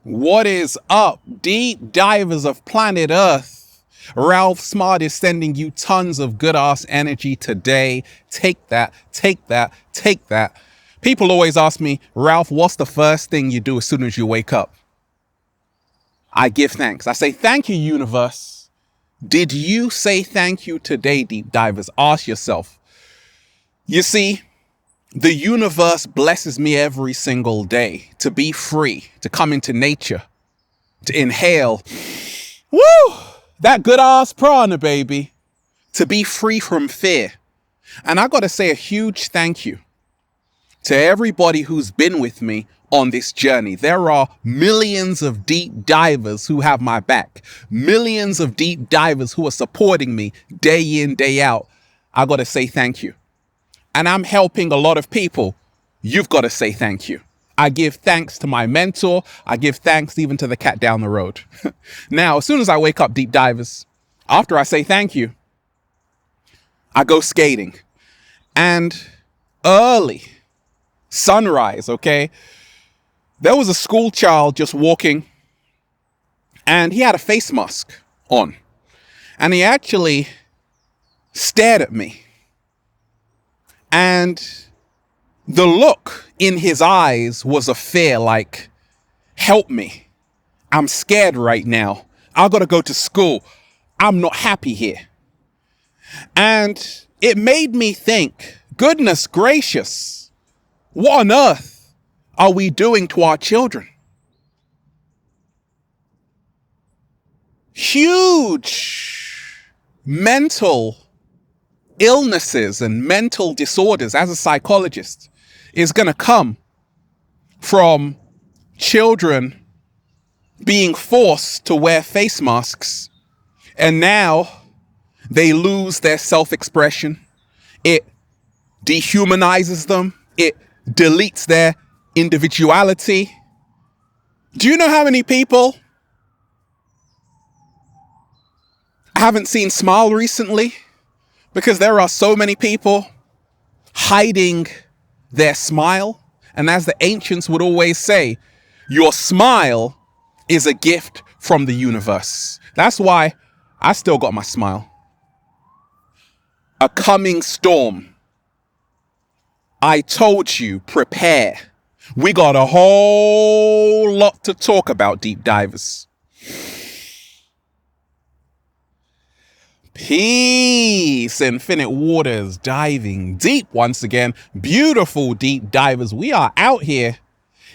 What is up, deep divers of planet Earth? Ralph Smart is sending you tons of good ass energy today. Take that, take that, take that. People always ask me, Ralph, what's the first thing you do as soon as you wake up? I give thanks. I say, thank you, universe. Did you say thank you today, deep divers? Ask yourself. You see, the universe blesses me every single day to be free, to come into nature, to inhale, woo, that good ass prana, baby, to be free from fear. And I got to say a huge thank you to everybody who's been with me on this journey. There are millions of deep divers who have my back, millions of deep divers who are supporting me day in, day out. I got to say thank you. And I'm helping a lot of people. You've got to say thank you. I give thanks to my mentor. I give thanks even to the cat down the road. Now, as soon as I wake up, deep divers, after I say thank you, I go skating. And early, sunrise, okay? There was a school child just walking, and he had a face mask on. And he actually stared at me. And the look in his eyes was a fear, like, help me. I'm scared right now. I've got to go to school. I'm not happy here. And it made me think, goodness gracious, what on earth are we doing to our children? Huge mental illnesses and mental disorders, as a psychologist, is going to come from children being forced to wear face masks, and now they lose their self-expression. It dehumanizes them. It deletes their individuality. Do you know how many people I haven't seen smile recently? Because there are so many people hiding their smile. And as the ancients would always say, your smile is a gift from the universe. That's why I still got my smile. A coming storm. I told you, prepare. We got a whole lot to talk about, deep divers. Peace, infinite waters, diving deep once again. Beautiful deep divers. We are out here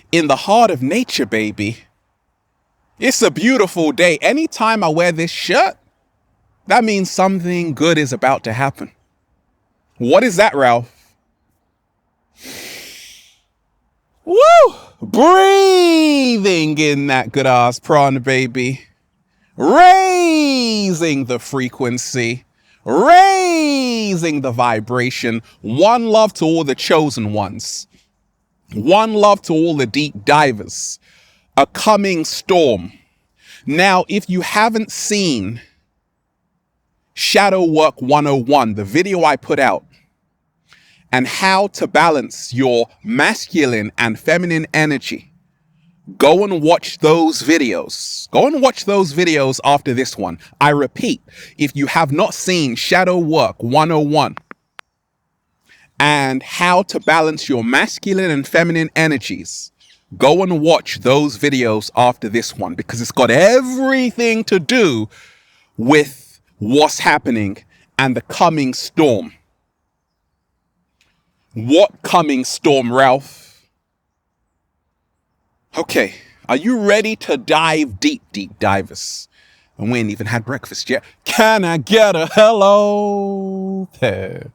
in the heart of nature, baby. It's a beautiful day. Anytime I wear this shirt, that means something good is about to happen. What is that, Ralph? Woo! Breathing in that good ass prana, baby. Raising the frequency, raising the vibration. One love to all the chosen ones. One love to all the deep divers. A coming storm. Now, if you haven't seen Shadow Work 101, the video I put out, and how to balance your masculine and feminine energy, go and watch those videos. Go and watch those videos after this one. I repeat, if you have not seen Shadow Work 101 and how to balance your masculine and feminine energies, go and watch those videos after this one, because it's got everything to do with what's happening and the coming storm. What coming storm, Ralph? Okay, are you ready to dive deep, deep divers? And we ain't even had breakfast yet. Can I get a hello there?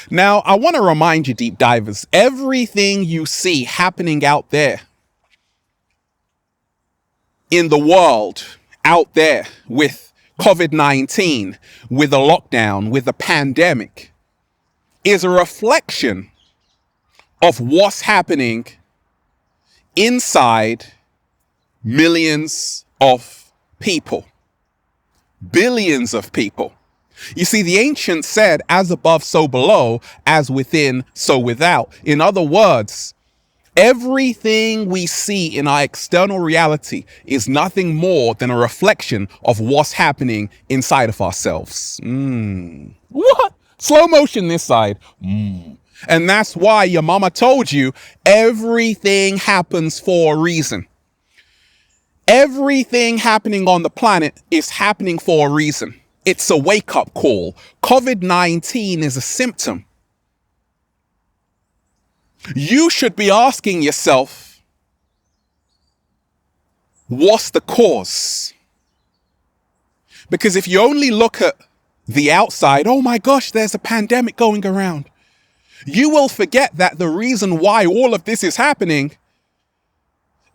Now, I want to remind you, deep divers, everything you see happening out there in the world, out there with COVID-19, with a lockdown, with a pandemic, is a reflection of what's happening inside millions of people, billions of people. You see, the ancients said, as above, so below, as within, so without. In other words, Everything we see in our external reality is nothing more than a reflection of what's happening inside of ourselves. What? Slow motion this side. And that's why your mama told you everything happens for a reason. Everything happening on the planet is happening for a reason. It's a wake-up call. COVID-19 is a symptom. You should be asking yourself, what's the cause? Because if you only look at the outside, oh my gosh, there's a pandemic going around, you will forget that the reason why all of this is happening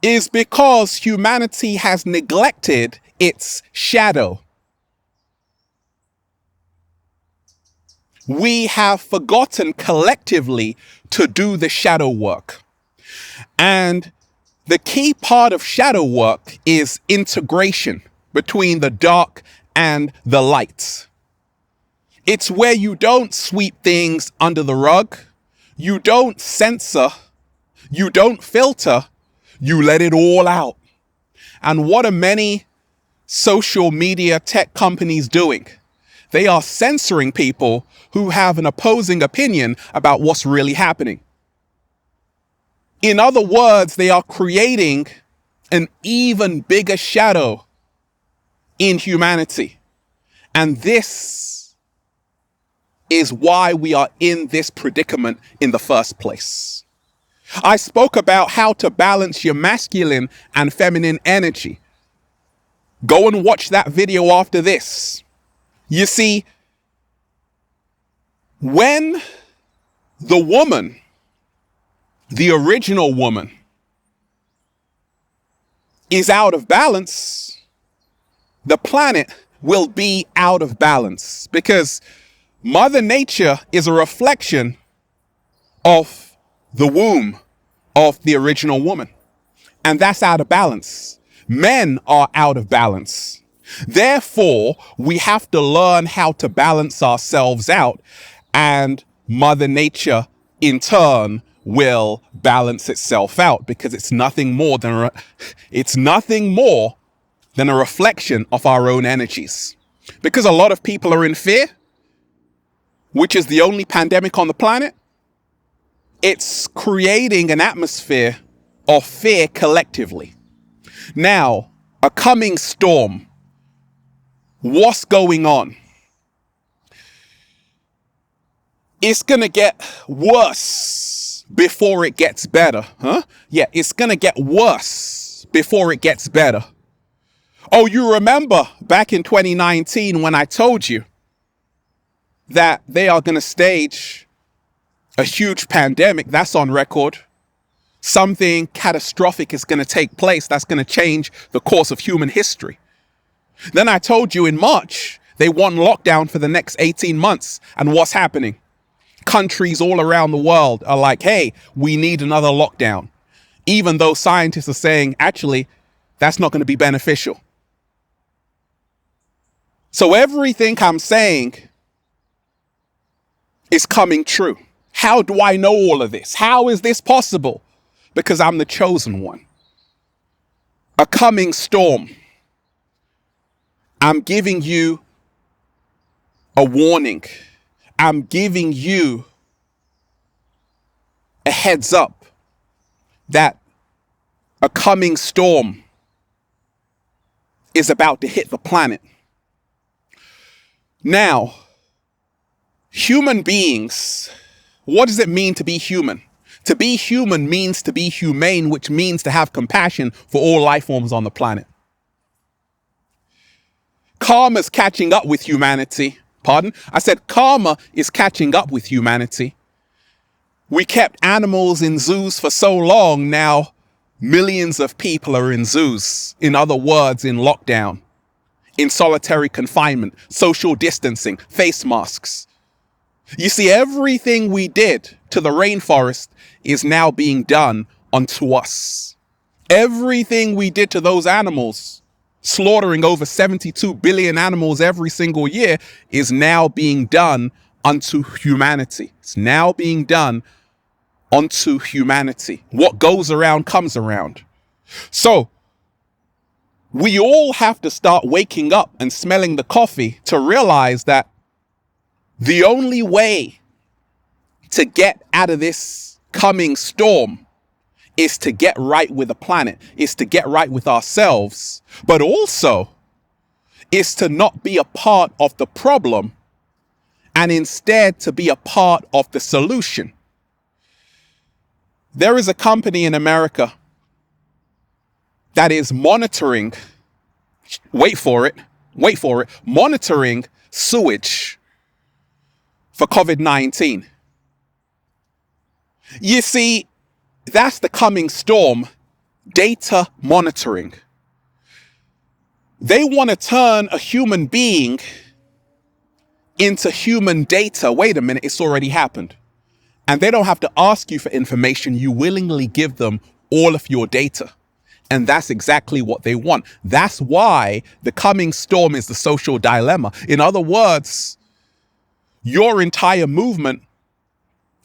is because humanity has neglected its shadow. We have forgotten collectively to do the shadow work. And the key part of shadow work is integration between the dark and the light. It's where you don't sweep things under the rug, you don't censor, you don't filter, you let it all out. And what are many social media tech companies doing? They are censoring people who have an opposing opinion about what's really happening. In other words, they are creating an even bigger shadow in humanity. And this is why we are in this predicament in the first place. I spoke about how to balance your masculine and feminine energy. Go and watch that video after this. You see, when the woman, the original woman, is out of balance, the planet will be out of balance, because Mother Nature is a reflection of the womb of the original woman, and that's out of balance. Men are out of balance. Therefore, we have to learn how to balance ourselves out, and Mother Nature, in turn, will balance itself out, because it's nothing more than a reflection of our own energies. Because a lot of people are in fear, which is the only pandemic on the planet, it's creating an atmosphere of fear collectively. Now, a coming storm. What's going on? It's going to get worse before it gets better, huh? Yeah, it's going to get worse before it gets better. Oh, you remember back in 2019 when I told you that they are going to stage a huge pandemic? That's on record. Something catastrophic is going to take place that's going to change the course of human history. Then I told you in March, they want lockdown for the next 18 months. And what's happening? Countries all around the world are like, hey, we need another lockdown. Even though scientists are saying, actually, that's not going to be beneficial. So everything I'm saying is coming true. How do I know all of this? How is this possible? Because I'm the chosen one. A coming storm. I'm giving you a warning. I'm giving you a heads up that a coming storm is about to hit the planet. Now, human beings, what does it mean to be human? To be human means to be humane, which means to have compassion for all life forms on the planet. Karma's catching up with humanity. Pardon? I said karma is catching up with humanity. We kept animals in zoos for so long, now millions of people are in zoos. In other words, in lockdown, in solitary confinement, social distancing, face masks. You see, everything we did to the rainforest is now being done unto us. Everything we did to those animals, slaughtering over 72 billion animals every single year, is now being done unto humanity. It's now being done onto humanity. What goes around comes around. So we all have to start waking up and smelling the coffee to realize that the only way to get out of this coming storm is to get right with the planet, is to get right with ourselves, but also is to not be a part of the problem and instead to be a part of the solution. There is a company in America that is monitoring, wait for it, monitoring sewage for COVID-19. You see, that's the coming storm, data monitoring. They want to turn a human being into human data. Wait a minute, it's already happened. And they don't have to ask you for information. You willingly give them all of your data. And that's exactly what they want. That's why the coming storm is the social dilemma. In other words, your entire movement,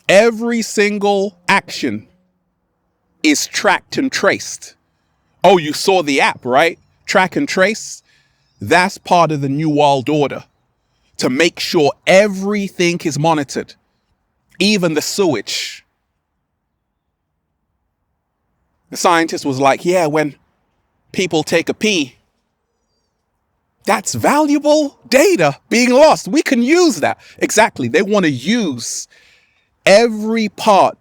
every single action is tracked and traced. Oh, you saw the app, right? Track and trace. That's part of the New World Order, to make sure everything is monitored, even the sewage. The scientist was like, yeah, when people take a pee, that's valuable data being lost. We can use that. Exactly. They want to use every part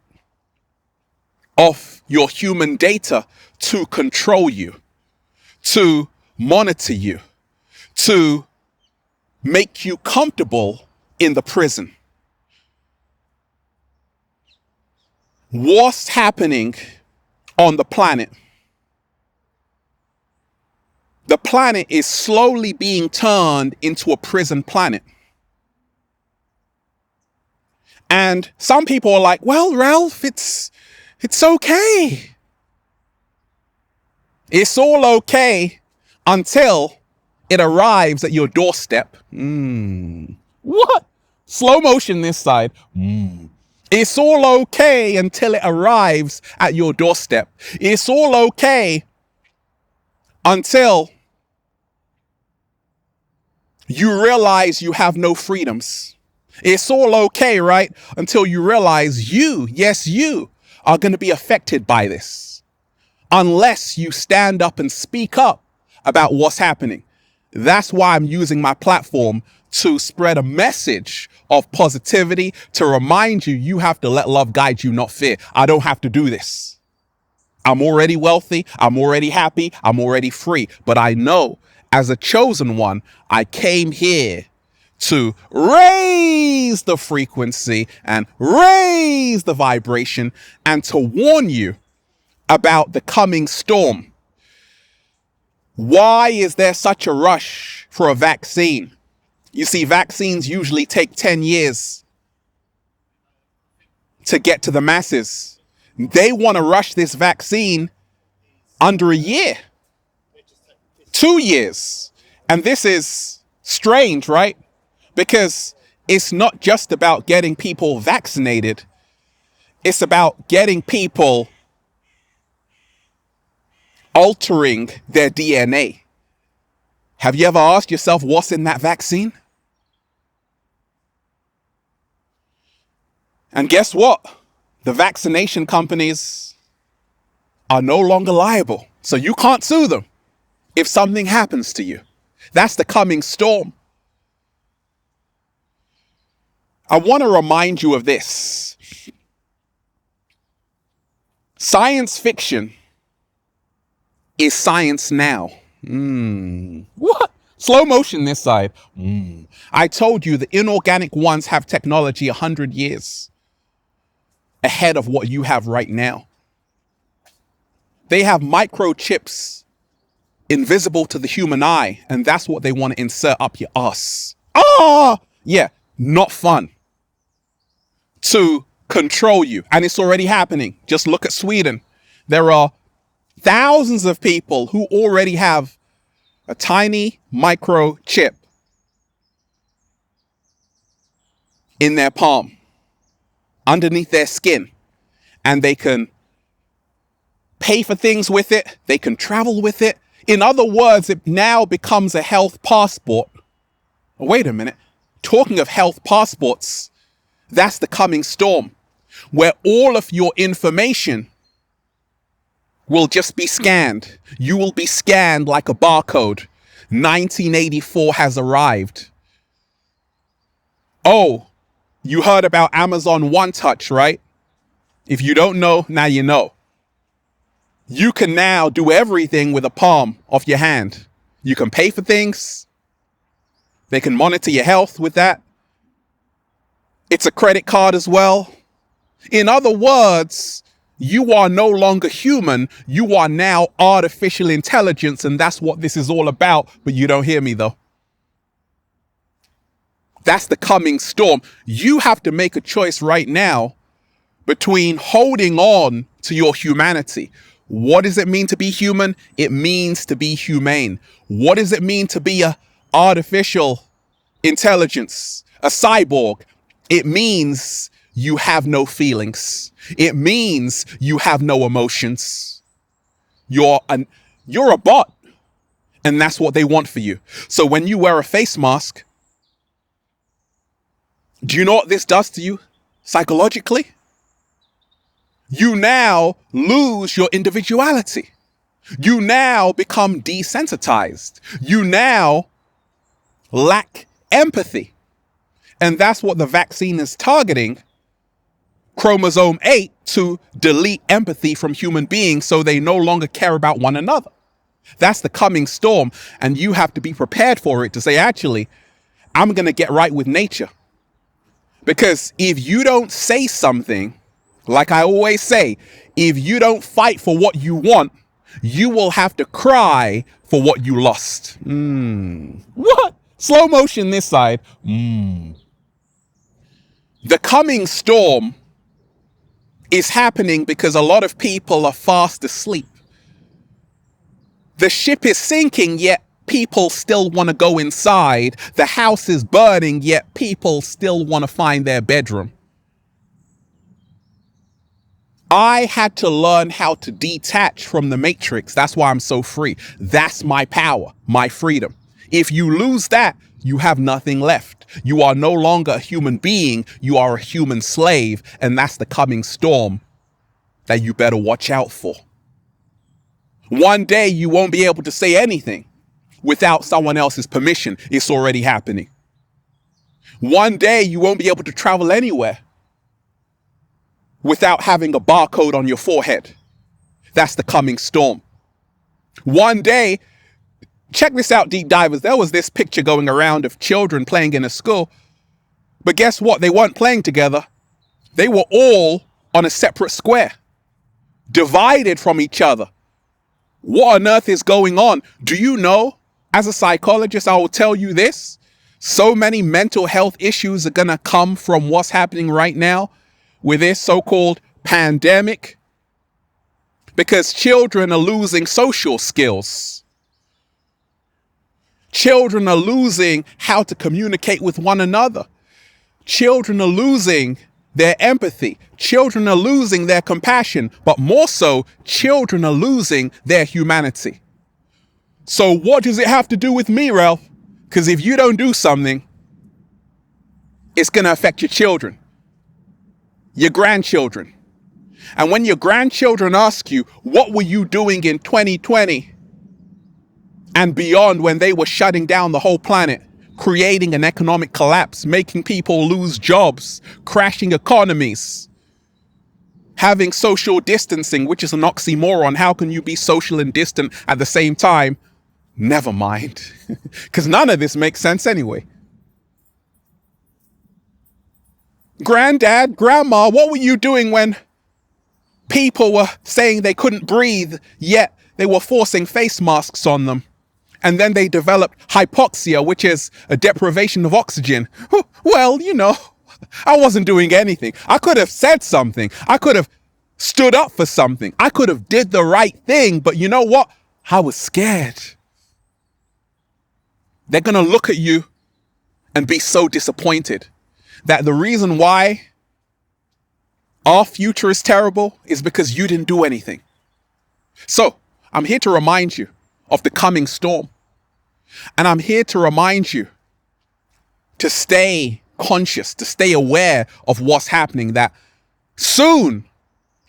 of your human data to control you, to monitor you, to make you comfortable in the prison. What's happening on the planet? The planet is slowly being turned into a prison planet. And some people are like, well, Ralph, it's okay. It's all okay until it arrives at your doorstep. What? Slow motion this side. It's all okay until it arrives at your doorstep. It's all okay until you realize you have no freedoms. It's all okay, right? Until you realize you, yes, you are going to be affected by this. Unless you stand up and speak up about what's happening. That's why I'm using my platform to spread a message of positivity, to remind you, you have to let love guide you, not fear. I don't have to do this. I'm already wealthy. I'm already happy. I'm already free. But I know as a chosen one, I came here to raise the frequency and raise the vibration and to warn you about the coming storm. Why is there such a rush for a vaccine? You see, vaccines usually take 10 years to get to the masses. They want to rush this vaccine under a year, 2 years. And this is strange, right? Because it's not just about getting people vaccinated. It's about getting people altering their DNA. Have you ever asked yourself what's in that vaccine? And guess what? The vaccination companies are no longer liable. So you can't sue them if something happens to you. That's the coming storm. I want to remind you of this. Science fiction is science now. What? Slow motion this side. I told you the inorganic ones have technology 100 years ahead of what you have right now. They have microchips invisible to the human eye, and that's what they want to insert up your ass. Yeah, not fun. To control you. And it's already happening. Just look at Sweden. There are thousands of people who already have a tiny microchip in their palm, underneath their skin. and they can pay for things with it. They can travel with it. In other words, it now becomes a health passport. Oh, wait a minute. Talking of health passports, that's the coming storm, where all of your information will just be scanned. You will be scanned like a barcode. 1984 has arrived. Oh, you heard about Amazon One Touch, right? If you don't know, now you know. You can now do everything with the palm of your hand. You can pay for things. They can monitor your health with that. It's a credit card as well. In other words, you are no longer human. You are now artificial intelligence, and that's what this is all about. But you don't hear me, though. That's the coming storm. You have to make a choice right now between holding on to your humanity. What does it mean to be human? It means to be humane. What does it mean to be a artificial intelligence, a cyborg? It means you have no feelings. It means you have no emotions. You're a bot, and that's what they want for you. So when you wear a face mask, do you know what this does to you psychologically? You now lose your individuality. You now become desensitized. You now lack empathy. And that's what the vaccine is targeting. Chromosome 8 to delete empathy from human beings so they no longer care about one another. That's the coming storm. And you have to be prepared for it to say, actually, I'm going to get right with nature. Because if you don't say something, like I always say, if you don't fight for what you want, you will have to cry for what you lost. What? Slow motion this side. The coming storm is happening because a lot of people are fast asleep. The ship is sinking, yet people still want to go inside. The house is burning, yet people still want to find their bedroom. I had to learn how to detach from the matrix. That's why I'm so free. That's my power, my freedom. If you lose that, you have nothing left. You are no longer a human being. You are a human slave. And that's the coming storm that you better watch out for. One day you won't be able to say anything without someone else's permission. It's already happening. One day you won't be able to travel anywhere without having a barcode on your forehead. That's the coming storm. One day, check this out, deep divers. There was this picture going around of children playing in a school. But guess what? They weren't playing together. They were all on a separate square, divided from each other. What on earth is going on? Do you know, as a psychologist, I will tell you this. So many mental health issues are going to come from what's happening right now with this so-called pandemic, because children are losing social skills. Children are losing how to communicate with one another. Children are losing their empathy. Children are losing their compassion, but more so, children are losing their humanity. So what does it have to do with me, Ralph? Because if you don't do something, it's going to affect your children, your grandchildren. And when your grandchildren ask you, what were you doing in 2020 and beyond, when they were shutting down the whole planet, creating an economic collapse, making people lose jobs, crashing economies, having social distancing, which is an oxymoron. How can you be social and distant at the same time? Never mind, because none of this makes sense anyway. Granddad, grandma, what were you doing when people were saying they couldn't breathe, yet they were forcing face masks on them? And then they developed hypoxia, which is a deprivation of oxygen. Well, you know, I wasn't doing anything. I could have said something. I could have stood up for something. I could have did the right thing. But you know what? I was scared. They're going to look at you and be so disappointed that the reason why our future is terrible is because you didn't do anything. So I'm here to remind you of the coming storm. And I'm here to remind you to stay conscious, to stay aware of what's happening, that soon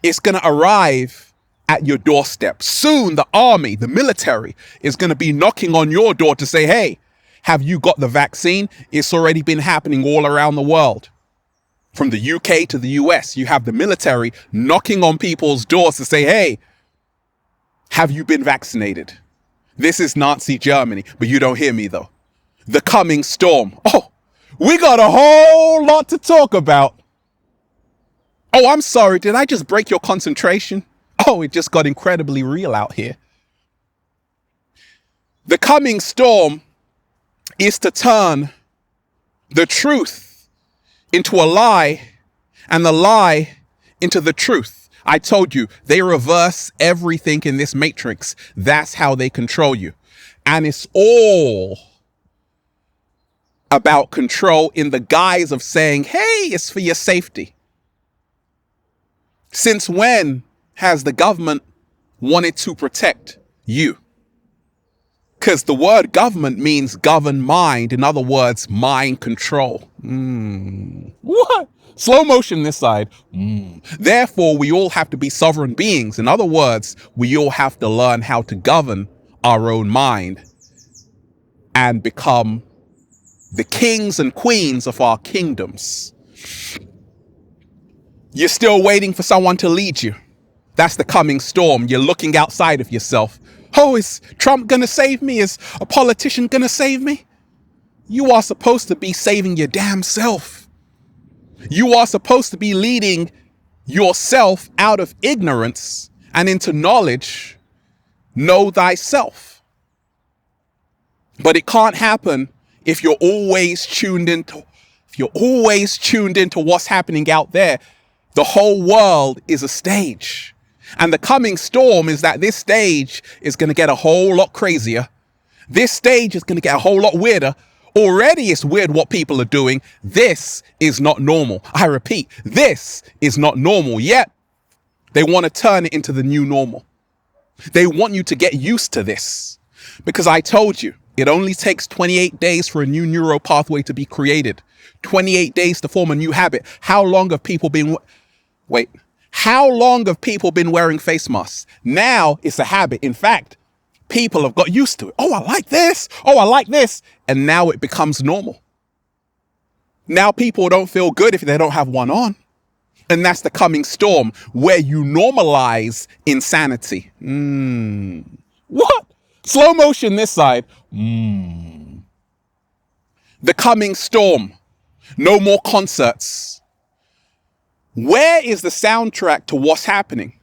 it's going to arrive at your doorstep. Soon the army, the military is going to be knocking on your door to say, hey, have you got the vaccine? It's already been happening all around the world. From the UK to the US, you have the military knocking on people's doors to say, hey, have you been vaccinated? This is Nazi Germany, but you don't hear me though. The coming storm. Oh, we got a whole lot to talk about. Oh, I'm sorry. Did I just break your concentration? Oh, it just got incredibly real out here. The coming storm is to turn the truth into a lie and the lie into the truth. I told you, they reverse everything in this matrix. That's how they control you. And it's all about control in the guise of saying, hey, it's for your safety. Since when has the government wanted to protect you? Because the word government means govern mind. In other words, mind control. What? Slow motion this side. Therefore, we all have to be sovereign beings. In other words, we all have to learn how to govern our own mind and become the kings and queens of our kingdoms. You're still waiting for someone to lead you. That's the coming storm. You're looking outside of yourself. Oh, is Trump going to save me? Is a politician going to save me? You are supposed to be saving your damn self. You are supposed to be leading yourself out of ignorance and into knowledge. Know thyself. But it can't happen if you're always tuned into what's happening out there. The whole world is a stage. And the coming storm is that this stage is going to get a whole lot crazier. This stage is going to get a whole lot weirder. Already it's weird what people are doing. This is not normal. I repeat, this is not normal. Yet they want to turn it into the new normal. They want you to get used to this. Because I told you, it only takes 28 days for a new neural pathway to be created. 28 days to form a new habit. How long have people been wearing face masks? Now it's a habit. In fact, people have got used to it. Oh, I like this. Oh, I like this. And now it becomes normal. Now people don't feel good if they don't have one on. And that's the coming storm, where you normalize insanity. What? Slow motion this side. The coming storm. No more concerts. Where is the soundtrack to what's happening?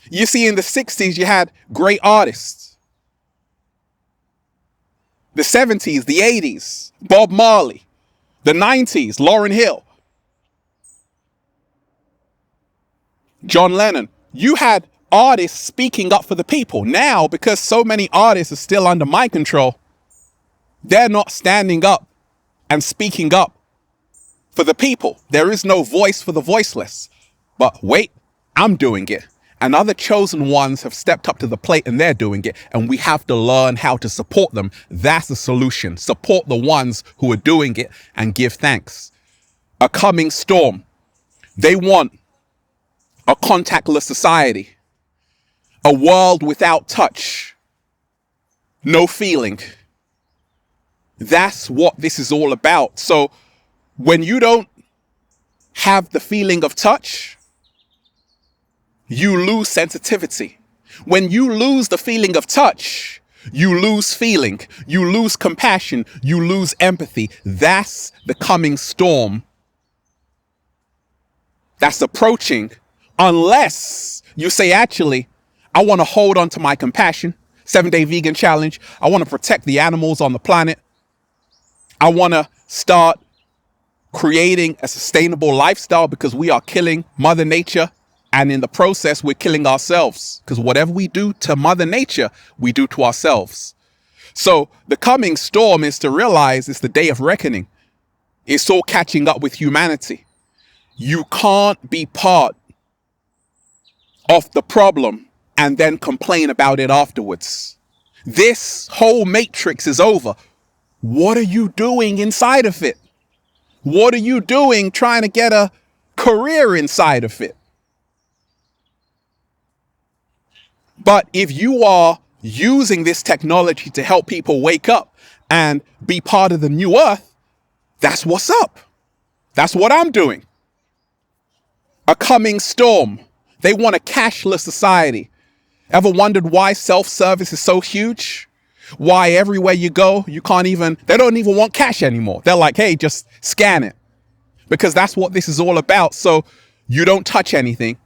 You see, in the 60s, you had great artists. The 70s, the 80s, Bob Marley. The 90s, Lauryn Hill. John Lennon. You had artists speaking up for the people. Now, because so many artists are still under my control, they're not standing up and speaking up for the people. There is no voice for the voiceless. But wait, I'm doing it. And other chosen ones have stepped up to the plate and they're doing it. And we have to learn how to support them. That's the solution. Support the ones who are doing it and give thanks. A coming storm. They want a contactless society. A world without touch. No feeling. That's what this is all about. So when you don't have the feeling of touch, you lose sensitivity. When you lose the feeling of touch, you lose feeling, you lose compassion, you lose empathy. That's the coming storm that's approaching, unless you say, actually, I want to hold on to my compassion. 7-day vegan challenge. I want to protect the animals on the planet. I want to start creating a sustainable lifestyle because we are killing Mother Nature. And in the process, we're killing ourselves, because whatever we do to Mother Nature, we do to ourselves. So the coming storm is to realize it's the day of reckoning. It's all catching up with humanity. You can't be part of the problem and then complain about it afterwards. This whole matrix is over. What are you doing inside of it? What are you doing trying to get a career inside of it? But if you are using this technology to help people wake up and be part of the new earth, that's what's up. That's what I'm doing. A coming storm. They want a cashless society. Ever wondered why self-service is so huge? Why everywhere you go, they don't even want cash anymore. They're like, hey, just scan it. Because that's what this is all about. So you don't touch anything.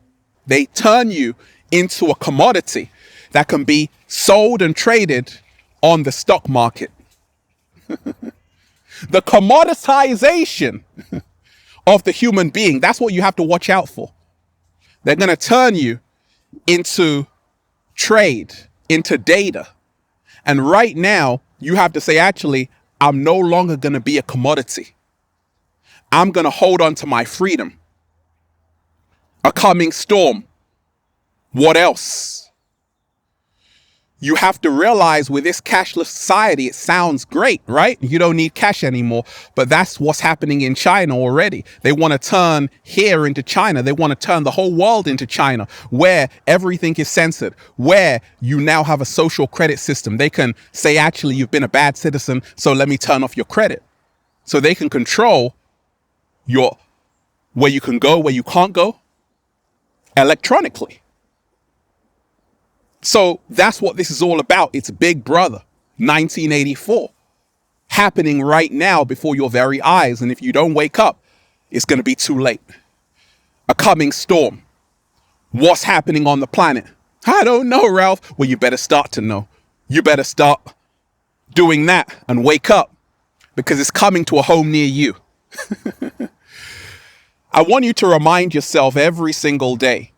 They turn you into a commodity that can be sold and traded on the stock market. The commoditization of the human being, that's what you have to watch out for. They're going to turn you into trade, into data. And right now, you have to say, actually, I'm no longer going to be a commodity. I'm going to hold on to my freedom. A coming storm. What else? You have to realize with this cashless society, it sounds great, right? You don't need cash anymore. But that's what's happening in China already. They want to turn here into China. They want to turn the whole world into China, where everything is censored, where you now have a social credit system. They can say, actually, you've been a bad citizen, so let me turn off your credit. So they can control where you can go, where you can't go, electronically. So that's what this is all about. It's Big Brother, 1984, happening right now before your very eyes. And if you don't wake up, it's going to be too late. A coming storm. What's happening on the planet? I don't know, Ralph. Well, you better start to know. You better start doing that and wake up, because it's coming to a home near you. I want you to remind yourself every single day,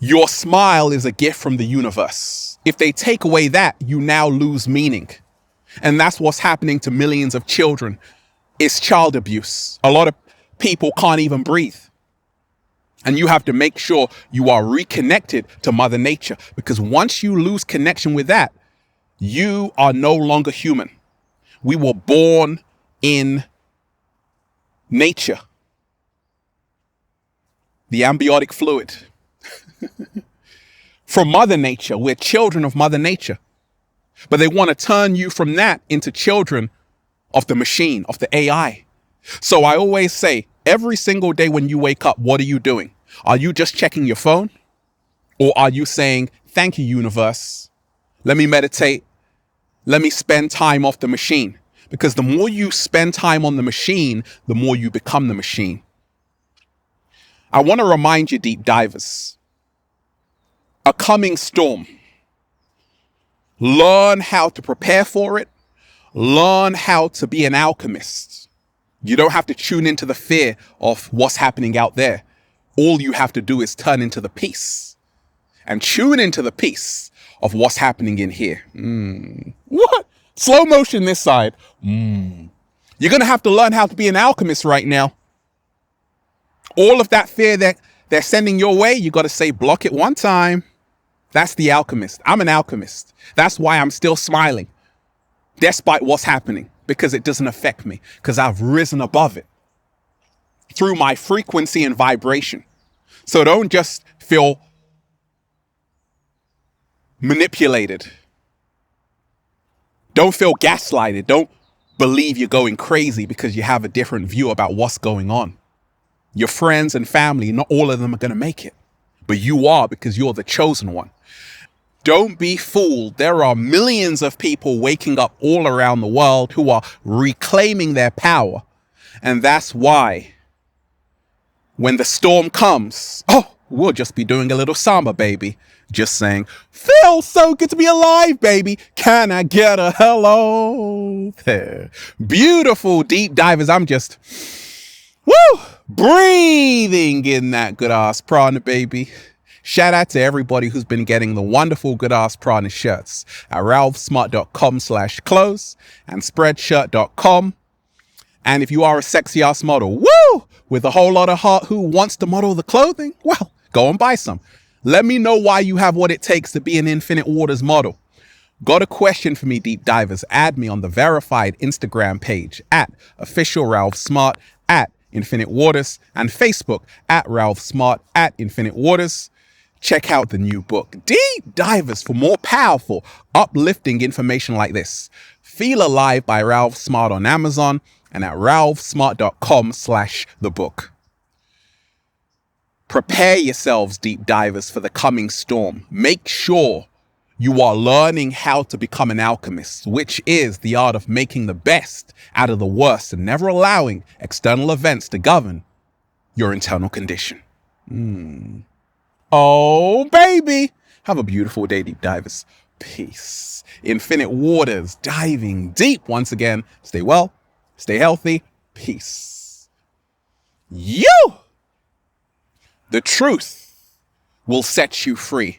your smile is a gift from the universe. If they take away that, you now lose meaning. And that's what's happening to millions of children. It's child abuse. A lot of people can't even breathe. And you have to make sure you are reconnected to Mother Nature, because once you lose connection with that, you are no longer human. We were born in nature. The amniotic fluid. From Mother Nature. We're children of Mother Nature. But they want to turn you from that into children of the machine, of the AI. So I always say, every single day when you wake up, what are you doing? Are you just checking your phone? Or are you saying, thank you, universe. Let me meditate. Let me spend time off the machine. Because the more you spend time on the machine, the more you become the machine. I want to remind you, deep divers, a coming storm. Learn how to prepare for it. Learn how to be an alchemist. You don't have to tune into the fear of what's happening out there. All you have to do is turn into the peace and tune into the peace of what's happening in here. What? Slow motion this side. You're going to have to learn how to be an alchemist right now. All of that fear that they're sending your way, you got to say, block it one time. That's the alchemist. I'm an alchemist. That's why I'm still smiling, despite what's happening, because it doesn't affect me, because I've risen above it through my frequency and vibration. So don't just feel manipulated. Don't feel gaslighted. Don't believe you're going crazy because you have a different view about what's going on. Your friends and family, not all of them are going to make it, but you are, because you're the chosen one. Don't be fooled. There are millions of people waking up all around the world who are reclaiming their power. And that's why when the storm comes, we'll just be doing a little samba, baby. Just saying, feels so good to be alive, baby. Can I get a hello there? Beautiful deep divers. I'm just, breathing in that good ass prana, baby. Shout out to everybody who's been getting the wonderful good ass prana shirts at ralphsmart.com/clothes and spreadshirt.com. And if you are a sexy ass model, woo, with a whole lot of heart who wants to model the clothing, well, go and buy some. Let me know why you have what it takes to be an Infinite Waters model. Got a question for me, deep divers? Add me on the verified Instagram page at official Ralph Smart at Infinite Waters and Facebook at Ralph Smart at Infinite Waters. Check out the new book, Deep Divers, for more powerful, uplifting information like this. Feel Alive by Ralph Smart on Amazon and at ralphsmart.com/the book. Prepare yourselves, deep divers, for the coming storm. Make sure you are learning how to become an alchemist, which is the art of making the best out of the worst and never allowing external events to govern your internal condition. Oh, baby. Have a beautiful day, deep divers. Peace. Infinite Waters, diving deep once again. Stay well, stay healthy. Peace. You! The truth will set you free,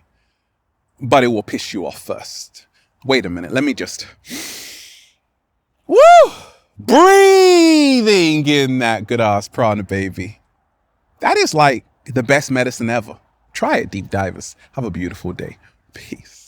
but it will piss you off first. Wait a minute. Let me just... Woo! Breathing in that good ass prana, baby. That is like the best medicine ever. Try it, deep divers. Have a beautiful day. Peace.